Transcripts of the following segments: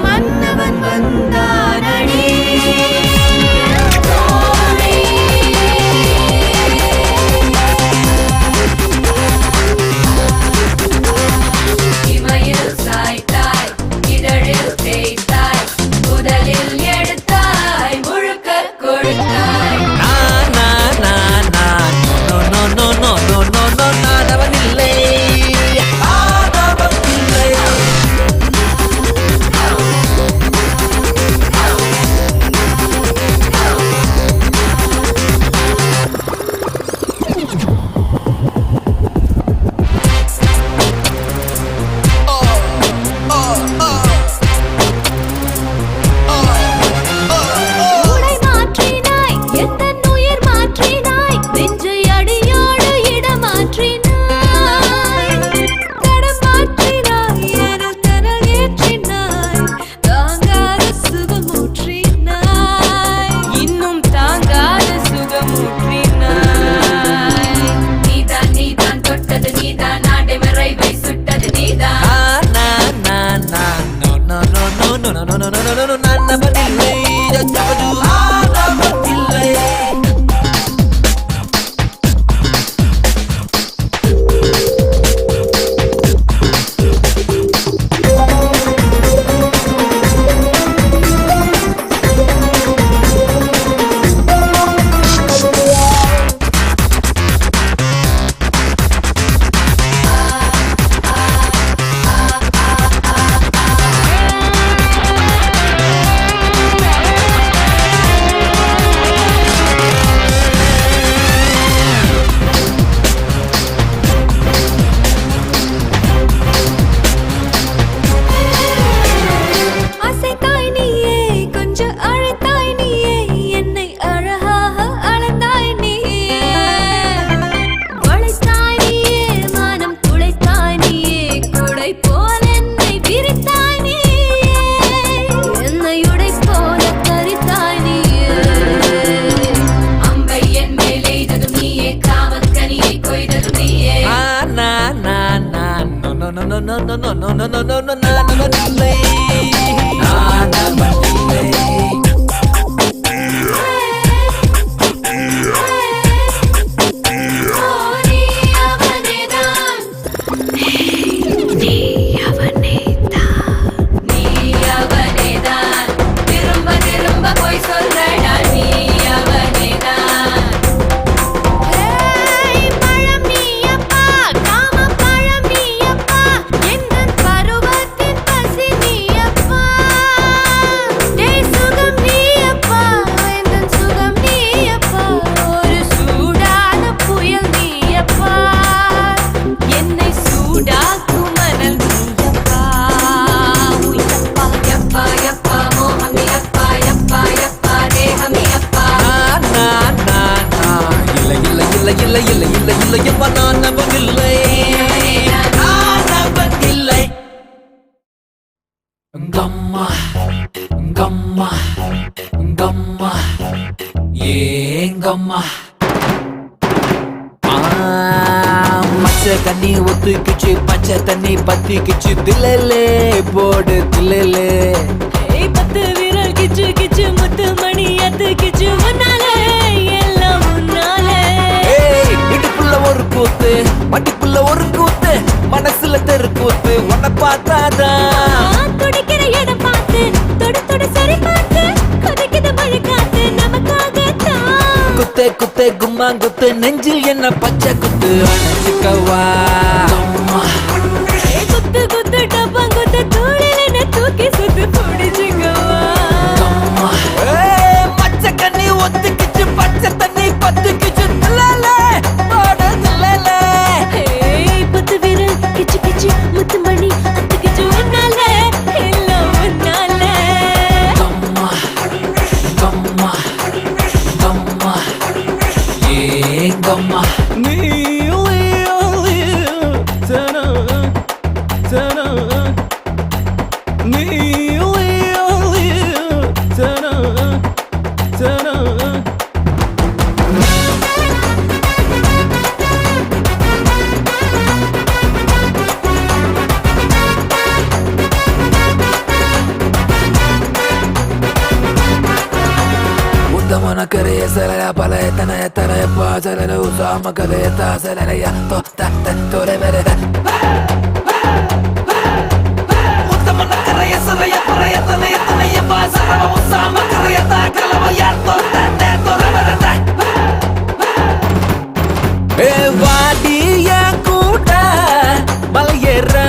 மன்னவன் வந்தானடி இமையில் சாய்த்தாய் இதழில் தேய்த்தாய் முதலில் எடுத்தாய் முழுக்க கொடுத்தாய் கண்ணி ஒத்துக்குச்சு பச்சை தண்ணி பத்திக்குச்சு தில்லே போடு தில்லே பத்து விரல் கிச்சு கிச்சு முத்து மணி அத்து கிச்சு முன்னாலே எல்லாம் முன்னாலே இடுப்புள்ள ஒரு கூத்து மட்டிப்புள்ள ஒரு கூத்து மனசுல தெரு கூத்து உன்னை பார்த்தாதான் துடிக்கிற இடம் பார்த்து தொடு தொடு சரி பார்த்து கொதிக்குது மழை காத்து நமக்காகத்தான் குத்தே குத்தே கும்மா குத்து நெஞ்சில் என்ன பச்சை குத்து அணைச்சிக்கவா குத்து குத்து டப்பம் குத்து தூளில் என்ன தூக்கி சுத்து பிடிச்சிக்கவா பச்சை கண்ணி ஒத்துக்கிச்சு பச்சை தண்ணி பத்துக்கிச்சு பத்து விரல் கிச்சு கிச்சு முத்து மணி அத்து கிச்சு உன்னாலே kare sala pala etana etara pa sala usama kare ta sala ya to ta to re mere uttamana kare sala ya pala etana ya pa sala usama kare ta kalava ya to re mere e vaadiya kuda malayera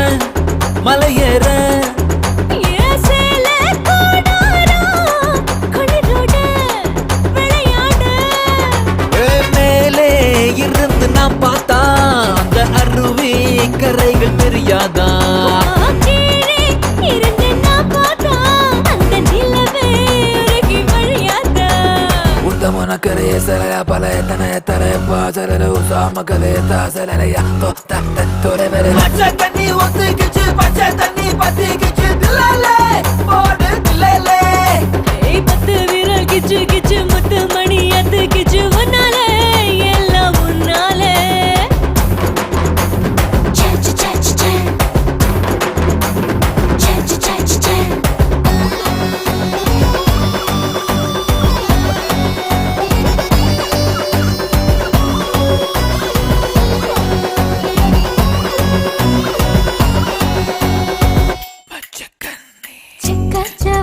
இருந்து நான் பார்த்தா அந்த அருவி கரைகள் தெரியாதா உத்தமன கரைய சலைய பல எத்தனை தரப்பா சரல உசாம கதையத்தா சலைய தோரை வரை பச்சை தண்ணி ஒத்துக்கிச்சு பச்சை தண்ணி பத்திக்கிச்சு தில்லே போடு தில்லே பத்து விரல் கிச்சு கிச்சு முத்து மணி அத்து கிச்சு உன்னாலே எல்லாம் உன்னாலே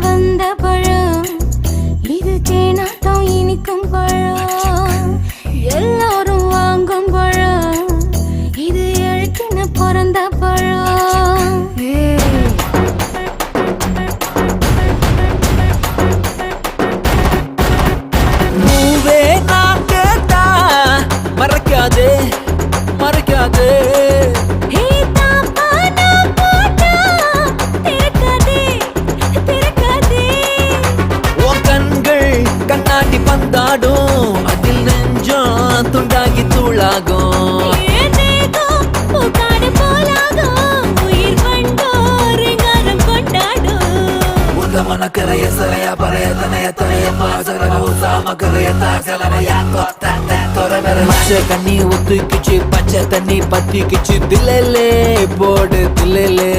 வந்த பழம் இது தேனாட்டம் இனிக்கும் பழம் எல்லாரும் வாங்கும் பழம் இது எழுக்கின பிறந்த பழம் பூவே நான் கேட்டா மறக்காதே மறக்காதே கண்ணாடி பந்தாடும் அதில் நெஞ்சம் துண்டாகி தூளாகும் உத்தமன கரைய சரைய பழைய தனைய தனைய பாசல உசாம கரைய தாசலைய பச்சை கண்ணி ஒத்துக்கிச்சு பச்சை தண்ணி பத்திக்கிச்சு தில்லே போடு தில்லே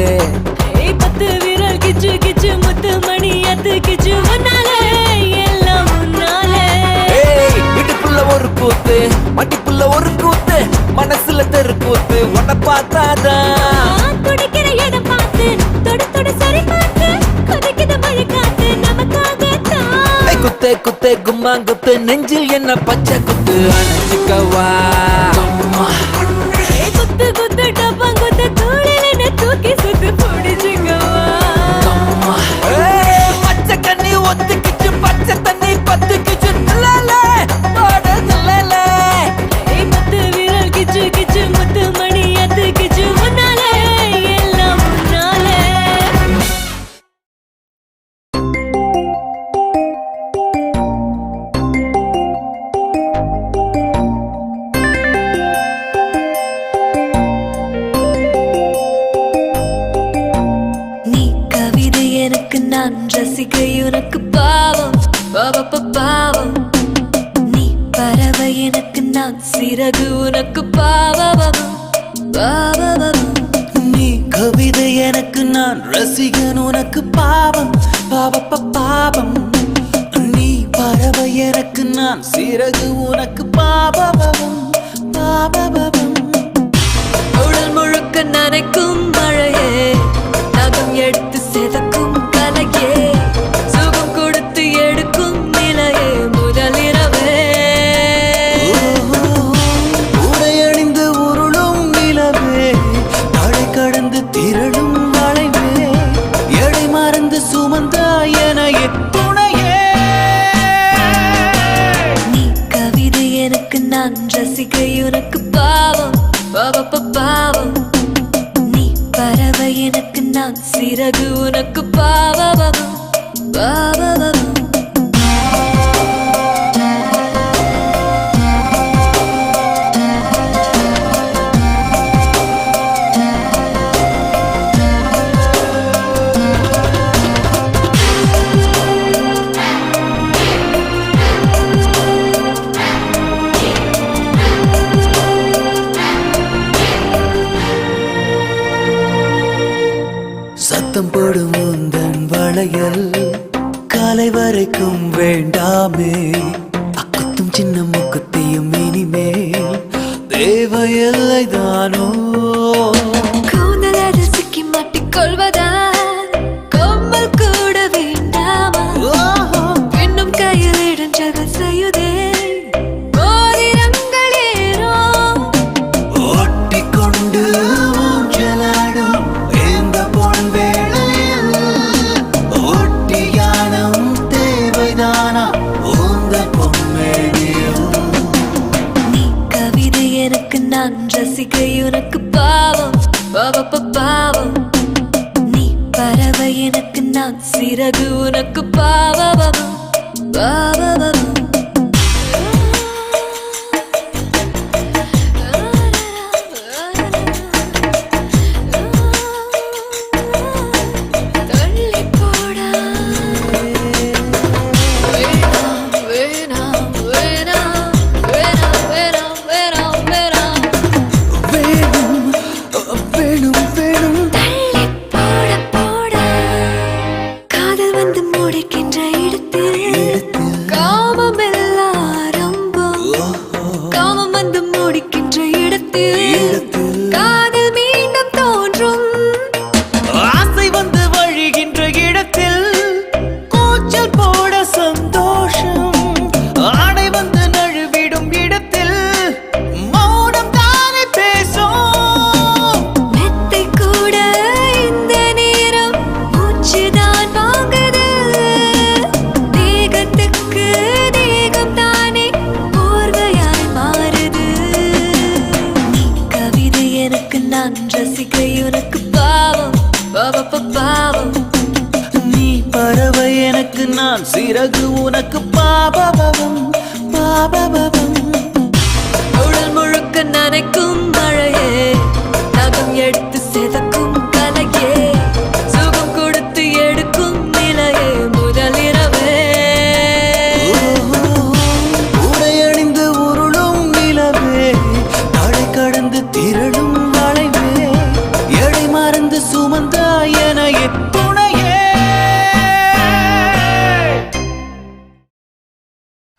பத்து விரல் கிச்சு கிச்சு முத்து மணி அத்து கிச்சு உன்னாலே எல்லாம் உன்னாலே இடுப்புள்ள ஒரு கூத்து மட்டிப்புள்ள ஒரு கூத்து மனசுல தெரு கூத்து உன்னை பார்த்தாதான் குடிக்கிற இடம் பார்த்து தொட தொட சரி பார்த்து கொதிக்கிற மழை காத்து நமக்காகத்தான் குத்தே குத்தே கும்மாங்குத்து நெஞ்சில் என்ன பச்சை குத்து அணைச்சிக்கவா குத்து குத்து டப்பாங்குத்து தூளில் என்ன தூக்கி சுத்து பிடிச்சிக்கவா பச்சை கண்ணி ஒத்துக்கிச்சு பச்சை தண்ணி பத்துக்கிச்சு தில்லே போடு தில்லே பத்து விரல் கிச்சு கிச்சு முத்து மணி அத்து கிச்சு உன்னாலே எல்லாம் உன்னாலே நீ கவிதை எனக்கு நான் ரசிகை உனக்கு பாவம் பாவம் நீ பறவை எனக்கு நான் சிறகு உனக்கு பாவம் நீ கவிதை எனக்கு நான் ரசிகன் உனக்கு பாவம் பாவம் நீ பறவை எனக்கு நான் சிறகு உனக்கு பாவம் உடல் முழுக்க நனைக்கும் மழையே நகம் எடுத்து செதக்கும் கலையே சுகம் கொடுத்து எடுக்கும் நிலையே முதலிரவே உடையணிந்து உருளும் நிலவே தடை கடந்து திரளும் வளைவே எடை மறந்து சுமந்தா எனையே துணையே நீ கவிதை எனக்கு நான் ரசிகை உனக்கு பாவம் பாவம் நீ பறவை எனக்கு நான் சிறகு உனக்கு பாவம் சத்தம் போடும் உந்தன் வளையல் காலை வரைக்கும் வேண்டாமே சின்ன முக்கத்தையும் இனிமேல் தேவையில்லை தானோ கூந்தலது சிக்கி மாட்டிக்கொள்வதா கொம்பல் கூட வேண்டாமா இன்னும் கையில் இடைஞ்சல்கள் செய்யுதே மோதிரங்களேரோ ஒட்டிக்கொண்டு ஊஞ்சலாடும் இந்த பொன் வேளையில் ஒட்டியானம் தேவைதானா உந்த பொன்மேனியில் நீ கவிதை எனக்கு நான் ரசிகை உனக்கு பாவம் பாவம் நீ பறவை எனக்கு நான் சிறகு உனக்கு பாவம் தள்ளி போடா வேணாம் வேணாம் வேணாம் வேணாம் வேணாம் வேணாம் வேணாம் வேணும் வேணும் வேணும் தள்ளி போட போடா காதல் வந்து முடிக்கின்ற இடத்தில் காமம் எல்லாம் ஆரம்பம் காமம் வந்து முடிக்கின்ற இடத்தில் காதல் மீண்டும் தோன்றும் ஆசை வந்து வழிகின்ற இடத்தில் கூச்சல் போட சந்தோஷம் ஆடை வந்து நழுவிடும் இடத்தில் மௌனம் தானே பேசும் மெத்தை கூட இந்த நேரம் மூச்சுதான் வாங்குது தேகத்துக்கு தேகம் தானே போர்வையாய் மாறுது நீ கவிதை எனக்கு நான் ரசிகை உனக்கு பாவம் பாவம் நீ பறவை எனக்கு நான் சிறகு உனக்கு பாபபவம் பாபபவம் உடல் முழுக்க நனைக்கும் மழையே நகம் எடுத்து செதக்கும் கலையே சுகம் கொடுத்து எடுக்கும் நிலையே முதலிரவே உடையணிந்து உருளும் நிலவே தடை கடந்து திரளும் வளைவே எடை மறந்து சுமந்தா எனையே துணையே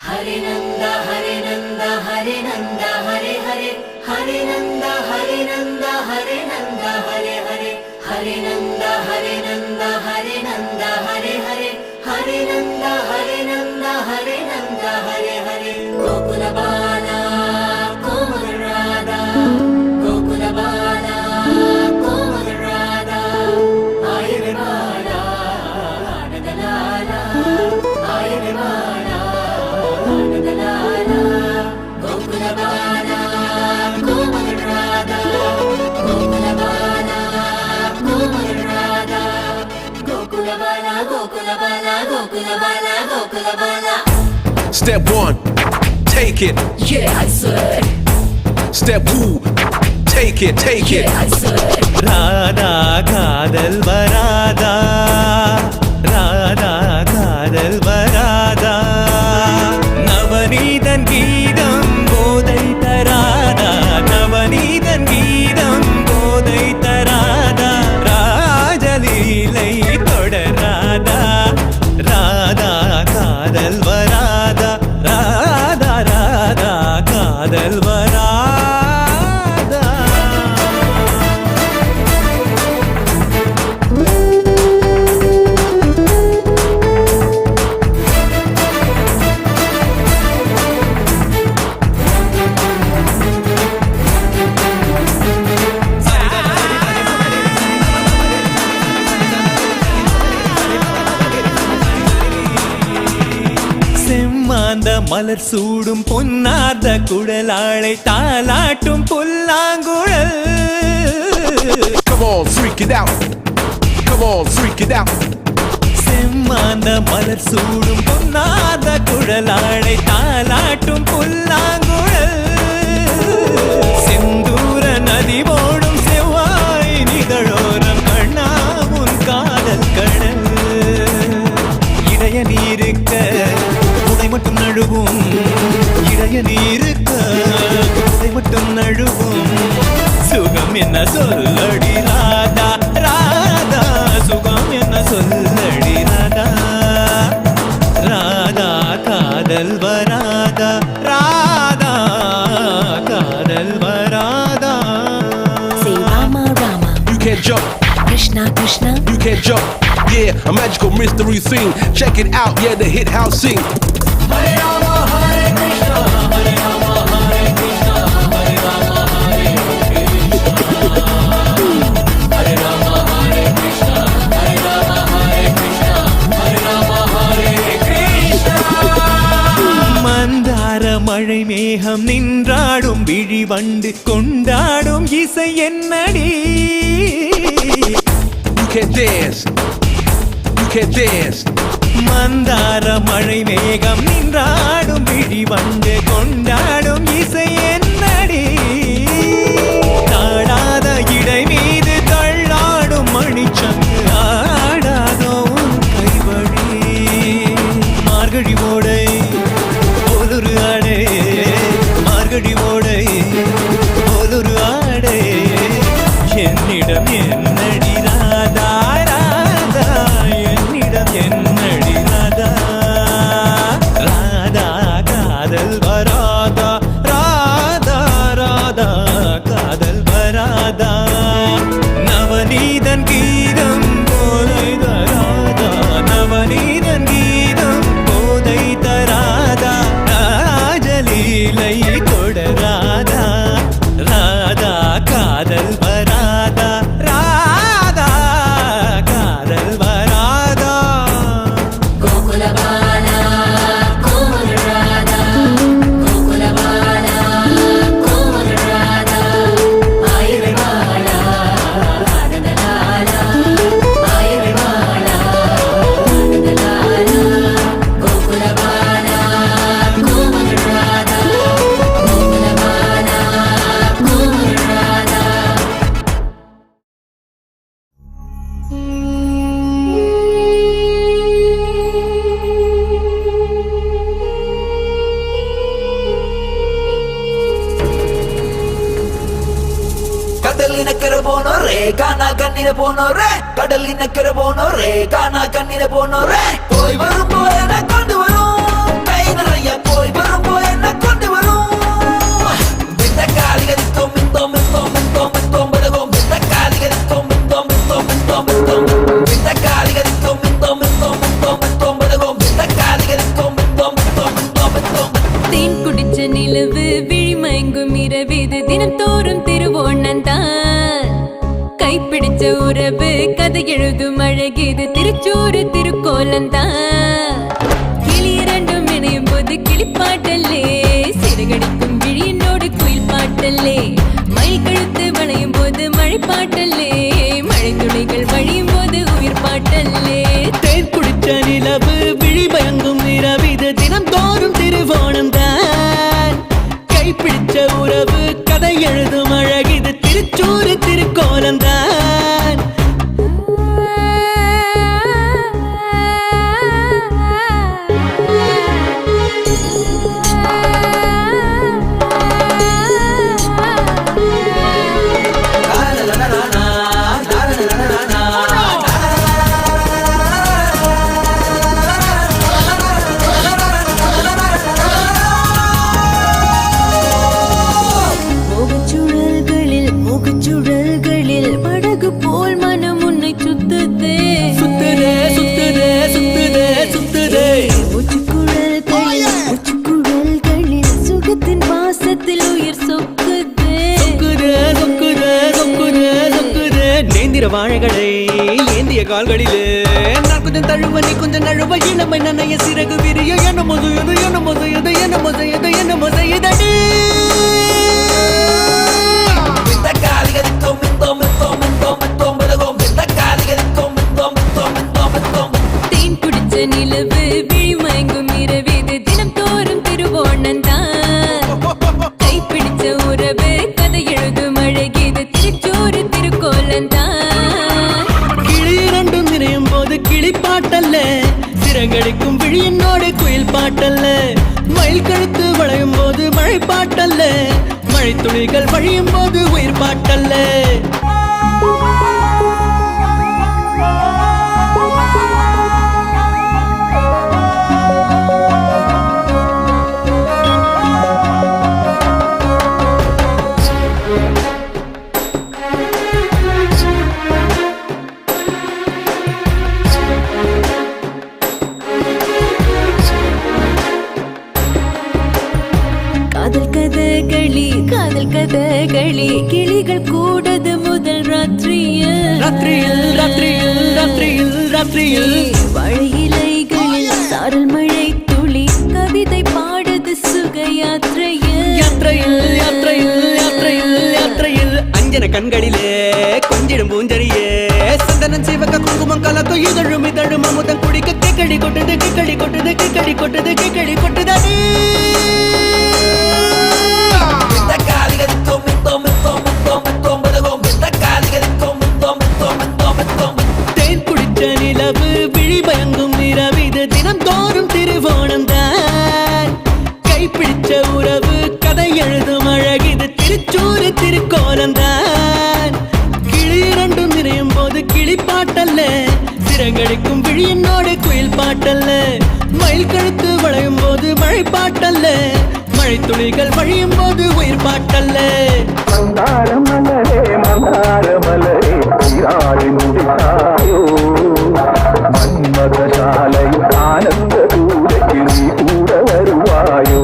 ஹரி நந்த ஹரி நந்த ஹரி நந்த ஹரி ஹரி ஹரி நந்த ஹரி நந்த ஹரி நந்த ஹரி ஹரி ஹரி நந்த ஹரி நந்த ஹரி நந்த ஹரி ஹரி ஹரி நந்த ஹரி நந்த ஹரி நந்த ஹரி ஹரி கோகுல பாலா கோமல ராதா கோகுல பாலா கோமல ராதா ஆயிரம் பாலா ஆனந்தலாலா ஆயிரம் Bala ஆனந்தலாலா Gokula Bala கோமல Radha Gokula Bala கோமல Radha Gokula Bala Gokula Bala Gokula Bala Gokula Bala Step one, take it. Yeah, I said. Step two, take it, take it. Yeah, I said. Radha காதல் வராதா ராதா காதல் வராதா நவநீதன் கீதம் போதை தராதா நவநீதன் கீதம் போதை தராதா ராஜலீலை தொடராதா ராதா காதல் வராதா ராதா ராதா காதல் வராதா செம்மாந்த மலர் சூடும் பொன்னாத குழலாளை தாலாட்டும் புல்லாங்குழல் Come on, freak it out. Come on, freak it out. செம்மாந்த மலர் சூடும் பொன்னாத குழலாளை தாலாட்டும் புல்லாங்குழல் செந்தூர நதி ஓடும் செவ்வாய் நிதழோரம் கண்ணா உன் காதல் கடல் இடைய நீருக்க உடை மட்டும் நழுவும் இடைய நீருக்க உடை மட்டும் நழுவும் சுகம் என்ன சொல்லடி ராதா ராதா சுகம் என்ன சொல்லடி ராதா ராதா காதல் வராதா a magical mystery scene. Check it out, yeah, the hit house scene. Hare Rama, Hare Krishna, Hare Rama, Hare Krishna, Hare Rama, Hare Krishna. Hare Rama, Hare Krishna, Hare Rama, Hare Krishna, Hare Rama, Hare Krishna. மந்தார மழை மேகம் நின்றாடும் விழி வண்டு கொண்டாடும் இசை என்னடி. You can't dance. You can't dance. மந்தார மழை மேகம் நின்றாடும் விழி வண்டு கொண்டாடும் இசை என்னடி. தாழாத இடை மீது தள்ளாடும் மணிச்சங்கு ஆடாதோ உன் கைவழி. மார்கழி ஓடை போலொரு ஆடை, மார்கழி ஓடை போலொரு ஆடை. என்னிடம் என்னடி ராதா ராதா, என்னிடம் என்னடி ராதா ராதா. காதல் வராதா ராதா ராதா, காதல் வராதா. நவநீதன் கீதம் போதை தராதா, நவநீதன் கீதம் போதை தராதா. ராஜலீலை தொடராதா ராதா, காதல் வராதா ராதா, காதல் வராதா. கோகுலபாலா கோமல் ராதா, கோகுலபாலா கோமல் ராதா. ஆயிரை வாழா ஆனந்தலாலா, ஆயிரை வாழா ஆனந்தலாலா. கோகுலபாலா கோமல் ராதா, கோகுலபாலா கோமல் ராதா. கடலினக்கரை போனோரே, காணா கண்ணில போனோரே, கடலினக்கரை போனோரே, காணா கண்ணில போனோரே. போய் வரும் போய் என்ன கொண்டு வரும், கை நிறைய போய் வரும் போய் என்ன கொண்டு வரும். இந்த காலிகரித்தோம் மிந்தோம் மிந்தோம் மிந்தோம் மிந்தோம் படகோம், இந்த காலிகரித்தோம் மிந்தோம் மிந்தோம் மிந்தோம் மிந்தோம், இந்த காலிகரித்தோம் மிந்தோம் மிந்தோம் மிந்தோம் மிந்தோம் படகோம், இந்த காலிகரித்தோம் மிந்தோம் மிந்தோம் மிந்தோம் மிந்தோம். தேன் குடிச்ச நிலவு விழி மயங்கும் இரவிது தினம் தோறும் திருவோணந்தான். கைப்பிடிச்ச உறவு கதை எழுதும் அழகிது திருச்சூறு திருக்கோலந்தான். கிளி இரண்டும் இணையும் போது கிளிப்பாட்டல்லே, சிறகடிக்கும் விழியினோடு குயில் பாட்டல்லே. மழை கழுத்து வளையும் போது மழை பாட்டல்லே, மழை துளிகள் வழியும் போது உயிர் பாட்டல்லே. தேன் குடிச்ச நிலவு விழி பயங்கும் இரவிது தினம் தோறும் திருவோணம் தான். கைப்பிடிச்ச உறவு கதை எழுதும் அழகிது திருச்சூறு திருக்கோலம் தான். முகச்சுழல்களில் படகு போல் மனம் உன்னை சுத்துதே, சுத்துதே சுத்துதே சுத்துதே சுத்துதே. உச்சிக்குழல்களில் சுகத்தின் வாசத்தில் உயிர் சொக்குதே. சொக்குதே சொக்குதே சொக்குதே சொக்குதே. நேந்திர வாழைகளை ஏந்திய கால்களிலே நான் கொஞ்சம் தழுவ நீ கொஞ்சம் நழுவ, இளமை நனைய சிறகு விரிய. என்ன மொசையது என்ன மொசையது என்ன மொசையது என்ன மொசையதடி. இந்த காலிகரித்தோம் மிந்தோம் மிந்தோம் மிந்தோம் மிந்தோம் படகோம், இந்த காலிகரித்தோம் மிந்தோம் மிந்தோம் மிந்தோம் மிந்தோம். தேன் குடிச்ச நிலவு விழி மயங்கும் இரவிது தினம் தோறும் திருவோணந்தான். கைப்பிடிச்ச உறவு கதை எழுதும் அழகிது திருச்சூறு திருக்கோலந்தான். கிளி இரண்டும் நினையும் போது கிளிப்பாட்டல்ல, சிறகடிக்கும் விழியினோடு குயில் பாட்டல்ல. மயில் கழுத்து வளையும் போது மழை பாட்டல்ல, மழை துளிகள் வழியும் போது உயிர் பாட்டல்ல. காதல் கதகளி கிளிகள் கூடது முதல் ராத்திரியில் ராத்திரியில் ராத்திரியில் ராத்திரியில் ராத்திரியில் வழியிலைகளில் சாரல் மழை துளி கவிதை பாடுது சுக யாத்திரையில் யாத்திரையில் யாத்திரையில் யாத்திரையில் யாத்திரையில் அஞ்சன கண்களிலே கொஞ்சிடும் பூஞ்சரியே சந்தனம் சிவக்க குங்குமம் கலக்க இதழும் இதழும் அமுதம் குடிக்க கேக்கடி கொட்டுது கேக்கடி கொட்டுது கேக்கடி கொட்டுது கேக்கடி கொட்டுதடி தேன் குடிச்ச நிலவு விழி பயங்கும் நிறவிது தினம் தோறும் திருவோணம் தான் கைப்பிடிச்ச உறவு கதை எழுதும் அழகிது திருச்சூறு திருக்கோலம் தான் கிளி இரண்டும் நிறையும் போது கிளி பாட்டல்ல சிறகடிக்கும் விழியினோடு குயில் பாட்டல்ல மயில் கழுத்து வளையும் போது மழை பாட்டல்ல மழை துளிகள் வழியும் போது உயிர் பாட்டல்ல மந்தார மலரே முடித்தாயோ மன்மதசாலை ஆனந்த தூரத்தில் நீ கூட வருவாயோ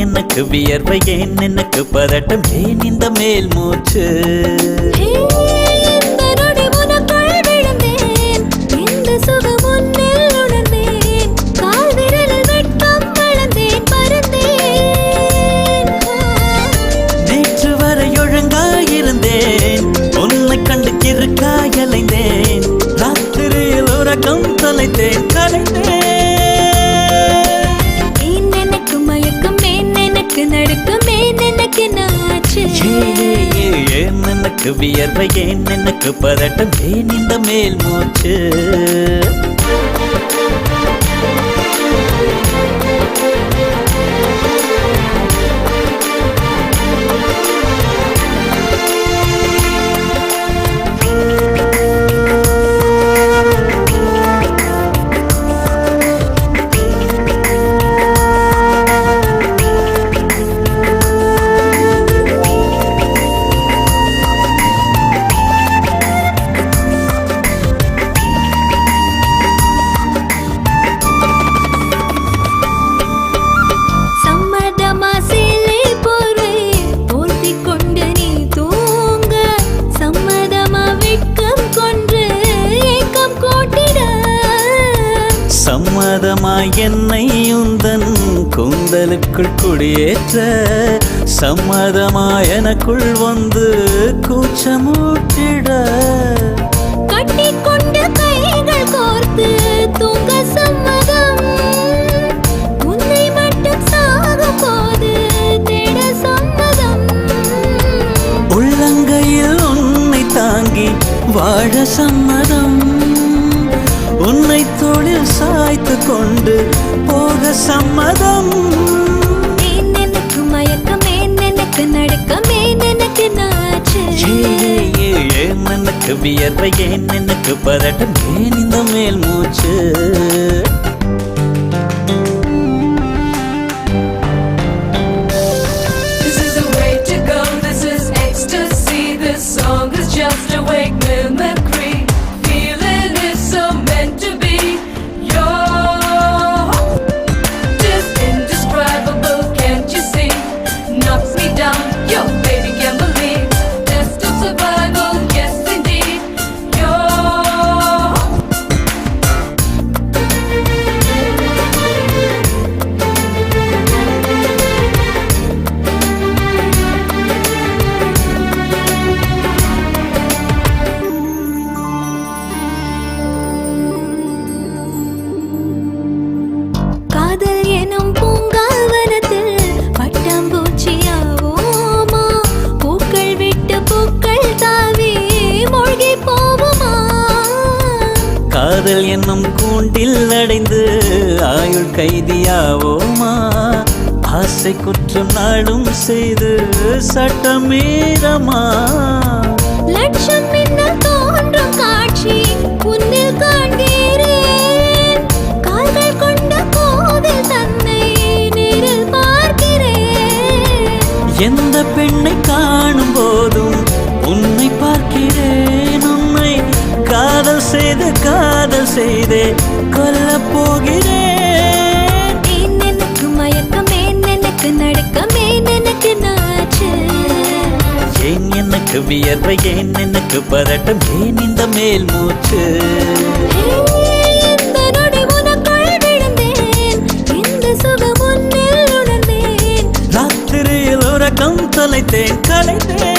எனக்கு வியர்வை ஏன் எனக்கு பதட்டம் ஏன் இந்த மேல் மூச்சு நேற்று வரை ஒழுங்காயிருந்தேன் உன்னை கண்டு கிறுக்காயலைந்தேன் ராத்திரியில் உறக்கம் தொலைத்தேன் கலைந்தேன் ஏன் எனக்கு வியர்வை ஏன் எனக்கு பதட்டம் ஏன் இந்த மேல் மூச்சு சம்மதமாய் என்னை உந்தன் கூந்தலுக்குள் குடியேற்ற சம்மதமாய் எனக்குள் வந்து கூச்சமூட்டிட கட்டிக்கொண்டு கைகள் கோர்த்து தூங்க சம்மதம் உன்னை மட்டும் சாக போது தேட சம்மதம் உள்ளங்கையில் உன்னை தாங்கி வாழ சம்மதம் உன்னை தோளில் சாய்த்து கொண்டு போக சம்மதம் எனக்கு மயக்கம் எனக்கு நடுக்கம் எனக்கு நாச்சு ஏன் எனக்கு வியர்வை ஏன் எனக்கு பதட்டம் ஏன் இந்த மேல் மூச்சு This is the way to go, this is ecstasy. This song is just a wake mimicry. Feeling is so meant to be. You're just indescribable, can't you see? Knocks me down, your baby can't believe. Test of survival, yes indeed. You're காதல் என்னும் கூண்டில் அடைந்து ஆயுள் கைதியாவோமா ஆசை குற்றம் நாளும் செய்து சட்டமீறமா லட்சம் என்ன தோன்றும் காட்சி உன்னில் காண்கிறேன் கால்கள் கொண்ட கோவில் தன்னை நேரில் பார்க்கிறேன் எந்த பெண்ணை காணும் போதும் உன்னை பார்க்கிறேன் உன்னை காதல் செய்தே கொல்லப் போகிறேன் ஏன் எனக்கு மயக்கம் ஏன் எனக்கு நடுக்கம் ஏன் எனக்கு நாச்சு ஏன் எனக்கு வியர்வை ஏன் எனக்கு பதட்டம் ஏன் இந்த மேல் மூச்சு இந்த நொடி உனக்குள் விழுந்தேன் இந்த சுகம் உன்னில் உணர்ந்தேன் ராத்திரியில் உறக்கம் தொலைத்தேன் கலைத்தேன்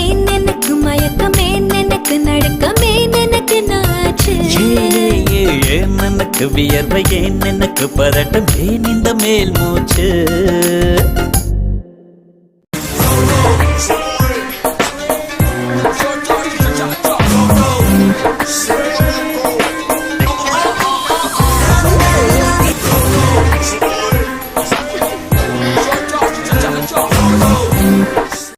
ஏன் எனக்கு மயக்கம் ஏன் எனக்கு நடுக்கம் ஏன் எனக்கு நாச்சு ஏன் எனக்கு வியர்வை ஏன் எனக்கு பதட்டம் ஏன் இந்த மேல் மூச்சு